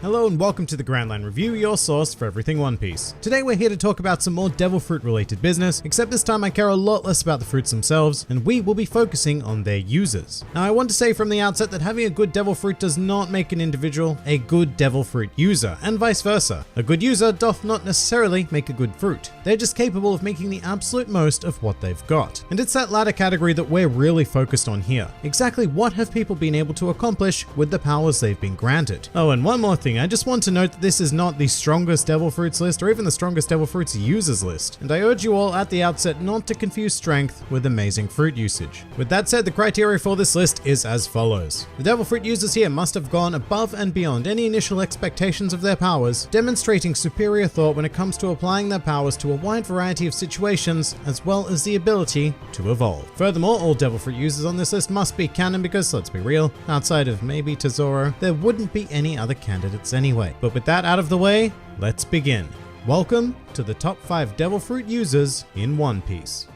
Hello and welcome to the Grand Line Review, your source for everything One Piece. Today we're here to talk about some more devil fruit related business, except this time I care a lot less about the fruits themselves, and we will be focusing on their users. Now I want to say from the outset that having a good devil fruit does not make an individual a good devil fruit user, and vice versa. A good user doth not necessarily make a good fruit. They're just capable of making the absolute most of what they've got. And it's that latter category that we're really focused on here. Exactly what have people been able to accomplish with the powers they've been granted. Oh, and one more thing, I just want to note that this is not the strongest devil fruits list or even the strongest devil fruits users list, and I urge you all at the outset not to confuse strength with amazing fruit usage. With that said, the criteria for this list is as follows. The devil fruit users here must have gone above and beyond any initial expectations of their powers, demonstrating superior thought when it comes to applying their powers to a wide variety of situations, as well as the ability to evolve. Furthermore, all devil fruit users on this list must be canon because, let's be real, outside of maybe Tesoro, there wouldn't be any other candidates anyway. But with that out of the way, let's begin. Welcome to the top 5 devil fruit users in One Piece.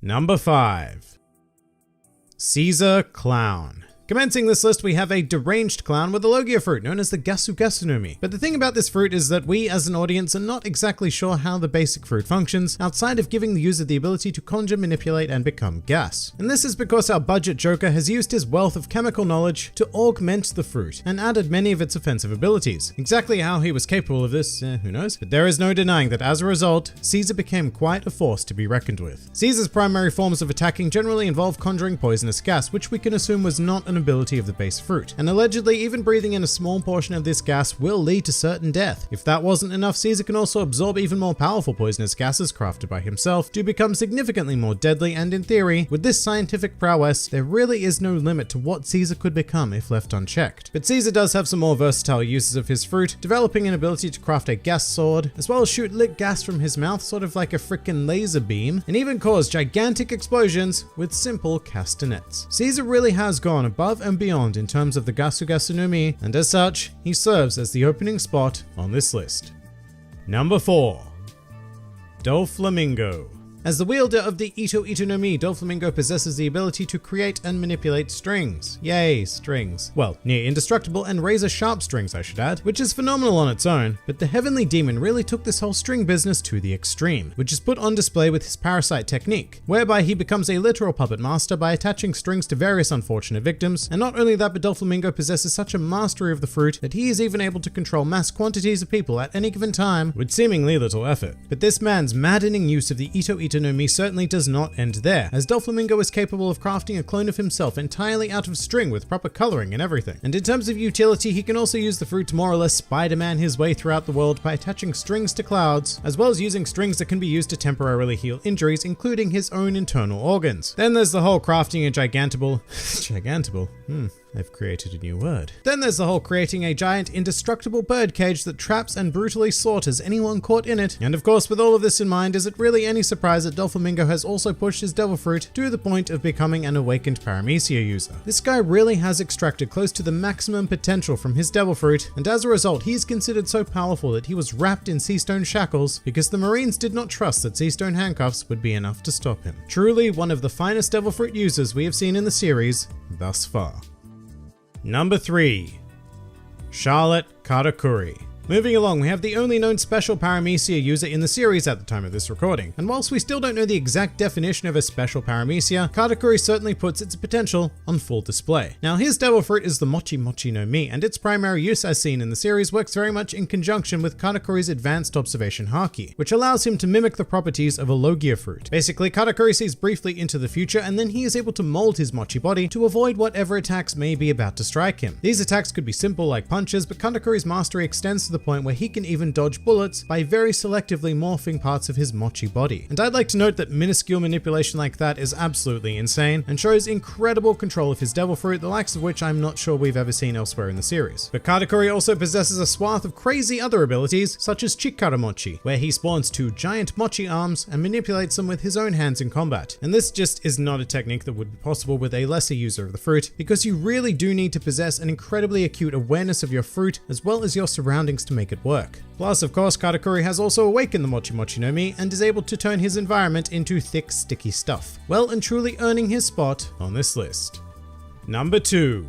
Number 5. Caesar Clown. Commencing this list, we have a deranged clown with a Logia fruit known as the Gasu Gasu no Mi. But the thing about this fruit is that we as an audience are not exactly sure how the basic fruit functions outside of giving the user the ability to conjure, manipulate, and become gas. And this is because our budget Joker has used his wealth of chemical knowledge to augment the fruit and added many of its offensive abilities. Exactly how he was capable of this, who knows? But there is no denying that as a result, Caesar became quite a force to be reckoned with. Caesar's primary forms of attacking generally involve conjuring poisonous gas, which we can assume was not an ability of the base fruit, and allegedly even breathing in a small portion of this gas will lead to certain death. If that wasn't enough, Caesar can also absorb even more powerful poisonous gases crafted by himself to become significantly more deadly, and in theory, with this scientific prowess, there really is no limit to what Caesar could become if left unchecked. But Caesar does have some more versatile uses of his fruit, developing an ability to craft a gas sword, as well as shoot lit gas from his mouth, sort of like a frickin' laser beam, and even cause gigantic explosions with simple castanets. Caesar really has gone above and beyond in terms of the Gasu Gasu no Mi, and as such, he serves as the opening spot on this list. Number 4. Doflamingo. As the wielder of the Ito Ito no Mi, Doflamingo possesses the ability to create and manipulate strings. Yay, strings. Well, near indestructible and razor sharp strings, I should add, which is phenomenal on its own, but the Heavenly Demon really took this whole string business to the extreme, which is put on display with his parasite technique, whereby he becomes a literal puppet master by attaching strings to various unfortunate victims, and not only that, but Doflamingo possesses such a mastery of the fruit that he is even able to control mass quantities of people at any given time with seemingly little effort. But this man's maddening use of the Ito Ito no Mi certainly does not end there, as Doflamingo is capable of crafting a clone of himself entirely out of string with proper coloring and everything. And in terms of utility, he can also use the fruit to more or less Spider-Man his way throughout the world by attaching strings to clouds, as well as using strings that can be used to temporarily heal injuries, including his own internal organs. Then there's the whole crafting a gigantable, I've created a new word. Then there's the whole creating a giant indestructible birdcage that traps and brutally slaughters anyone caught in it. And of course, with all of this in mind, is it really any surprise that Doflamingo has also pushed his devil fruit to the point of becoming an awakened Paramecia user? This guy really has extracted close to the maximum potential from his devil fruit, and as a result, he's considered so powerful that he was wrapped in sea stone shackles because the Marines did not trust that sea stone handcuffs would be enough to stop him. Truly one of the finest devil fruit users we have seen in the series thus far. Number 3. Charlotte Katakuri. Moving along, we have the only known special Paramecia user in the series at the time of this recording, and whilst we still don't know the exact definition of a special Paramecia, Katakuri certainly puts its potential on full display. Now his devil fruit is the Mochi Mochi no Mi, and its primary use as seen in the series works very much in conjunction with Katakuri's advanced observation Haki, which allows him to mimic the properties of a Logia fruit. Basically, Katakuri sees briefly into the future, and then he is able to mold his Mochi body to avoid whatever attacks may be about to strike him. These attacks could be simple like punches, but Katakuri's mastery extends to the point where he can even dodge bullets by very selectively morphing parts of his Mochi body. And I'd like to note that minuscule manipulation like that is absolutely insane and shows incredible control of his devil fruit, the likes of which I'm not sure we've ever seen elsewhere in the series. But Katakuri also possesses a swath of crazy other abilities, such as Chikara Mochi, where he spawns 2 giant Mochi arms and manipulates them with his own hands in combat. And this just is not a technique that would be possible with a lesser user of the fruit, because you really do need to possess an incredibly acute awareness of your fruit as well as your surroundings to make it work. Plus, of course, Katakuri has also awakened the Mochi Mochi no Mi and is able to turn his environment into thick, sticky stuff, well and truly earning his spot on this list. Number 2.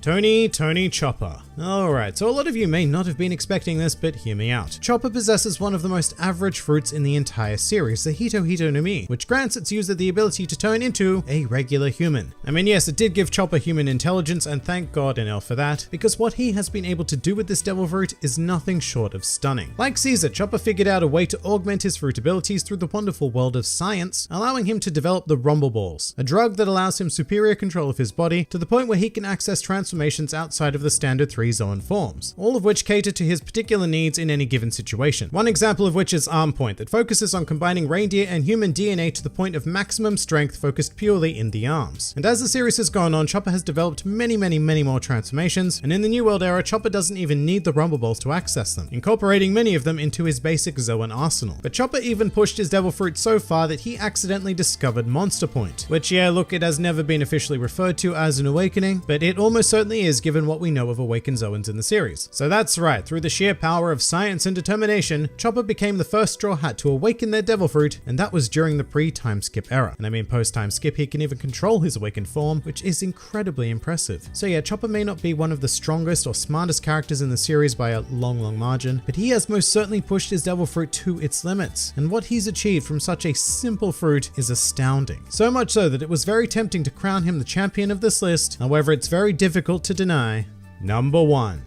Tony Chopper. Alright, so a lot of you may not have been expecting this, but hear me out. Chopper possesses one of the most average fruits in the entire series, the Hito Hito no Mi, which grants its user the ability to turn into a regular human. I mean, yes, it did give Chopper human intelligence, and thank God NL for that, because what he has been able to do with this devil fruit is nothing short of stunning. Like Caesar, Chopper figured out a way to augment his fruit abilities through the wonderful world of science, allowing him to develop the Rumble Balls, a drug that allows him superior control of his body to the point where he can access transformations outside of the standard 3 Zoan forms, all of which cater to his particular needs in any given situation. One example of which is Arm Point, that focuses on combining reindeer and human DNA to the point of maximum strength focused purely in the arms. And as the series has gone on, Chopper has developed many more transformations, and in the New World era, Chopper doesn't even need the Rumble Balls to access them, incorporating many of them into his basic Zoan arsenal. But Chopper even pushed his devil fruit so far that he accidentally discovered Monster Point, which, yeah, look, it has never been officially referred to as an awakening, but it almost certainly is given what we know of awakened Zoans in the series. So that's right, through the sheer power of science and determination, Chopper became the first Straw Hat to awaken their devil fruit, and that was during the pre-time skip era. And I mean, post-time skip, he can even control his awakened form, which is incredibly impressive. So yeah, Chopper may not be one of the strongest or smartest characters in the series by a long margin, but he has most certainly pushed his devil fruit to its limits, and what he's achieved from such a simple fruit is astounding. So much so that it was very tempting to crown him the champion of this list. However, it's very difficult to deny. Number 1.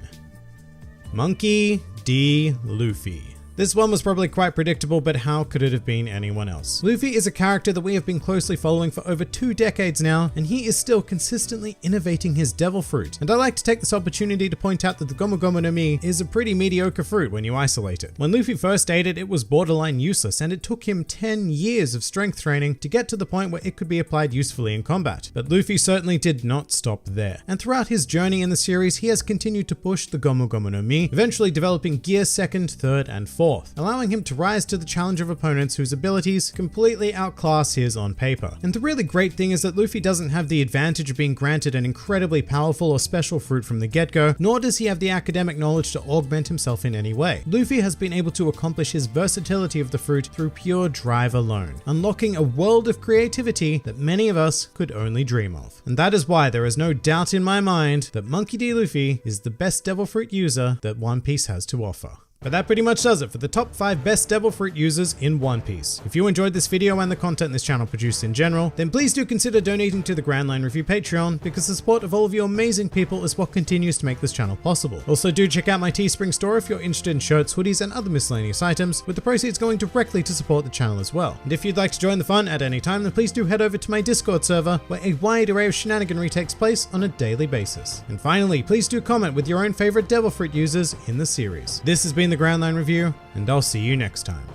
Monkey D. Luffy. This one was probably quite predictable, but how could it have been anyone else? Luffy is a character that we have been closely following for over 2 decades now, and he is still consistently innovating his devil fruit. And I like to take this opportunity to point out that the Gomu Gomu no Mi is a pretty mediocre fruit when you isolate it. When Luffy first ate it, it was borderline useless, and it took him 10 years of strength training to get to the point where it could be applied usefully in combat. But Luffy certainly did not stop there. And throughout his journey in the series, he has continued to push the Gomu Gomu no Mi, eventually developing Gear 2nd, 3rd, and 4th. Allowing him to rise to the challenge of opponents whose abilities completely outclass his on paper. And the really great thing is that Luffy doesn't have the advantage of being granted an incredibly powerful or special fruit from the get-go, nor does he have the academic knowledge to augment himself in any way. Luffy has been able to accomplish his versatility of the fruit through pure drive alone, unlocking a world of creativity that many of us could only dream of. And that is why there is no doubt in my mind that Monkey D. Luffy is the best devil fruit user that One Piece has to offer. But that pretty much does it for the top 5 best devil fruit users in One Piece. If you enjoyed this video and the content this channel produced in general, then please do consider donating to the Grand Line Review Patreon, because the support of all of you amazing people is what continues to make this channel possible. Also, do check out my Teespring store if you're interested in shirts, hoodies, and other miscellaneous items, with the proceeds going directly to support the channel as well. And if you'd like to join the fun at any time, then please do head over to my Discord server, where a wide array of shenaniganry takes place on a daily basis. And finally, please do comment with your own favorite devil fruit users in the series. This has been the Grand Line Review, and I'll see you next time.